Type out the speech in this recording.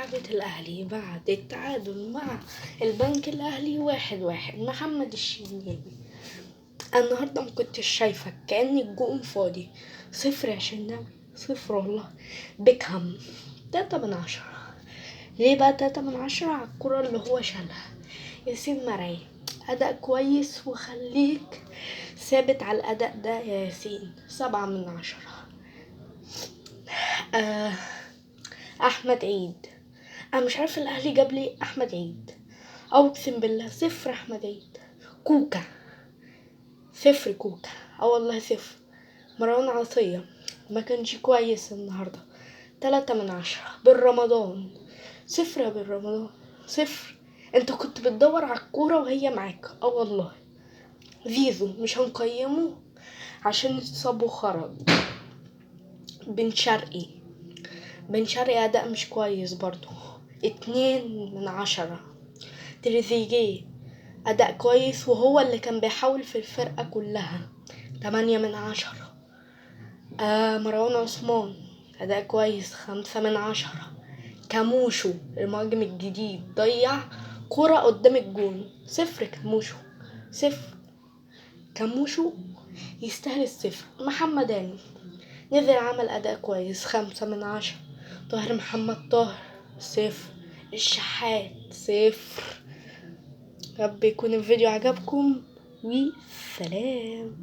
لعبة الأهلي بعد التعادل مع البنك الأهلي 1-1. محمد الشناوي النهاردة مكنتش شايفك، كأن الجون فاضي. 0 يا شناوي، 0 والله. بيكهام 3/10. ليه بقى 3/10؟ على الكرة اللي هو شالها. ياسين مرعي أداء كويس، وخليك ثابت على الأداء ده يا ياسين. 7/10. أحمد عيد، انا مش عارفه الاهلي جاب لي احمد عيد، او اقسم بالله 0 احمد عيد. كوكا 0 كوكا، والله 0. مروان عطية ما كانش كويس النهارده. 3/10. بالرمضان 0 يا بالرمضان، 0. انت كنت بتدور على الكوره وهي معاك، والله. زيزو مش هنقيمه عشان اتصاب وخرج. بن شرقي اداء مش كويس برضو. 2/10. تريزيجيه أداء كويس، وهو اللي كان بيحاول في الفرقة كلها. 8/10. مروان عثمان أداء كويس. 5/10. كاموشو المهاجم الجديد ضيع كرة قدام الجون. 0 كاموشو، 0. كاموشو يستاهل 0. محمد هاني نزل عمل أداء كويس. 5/10. طاهر محمد طاهر 0. الشحات 0. رب يكون الفيديو عجبكم، وسلام.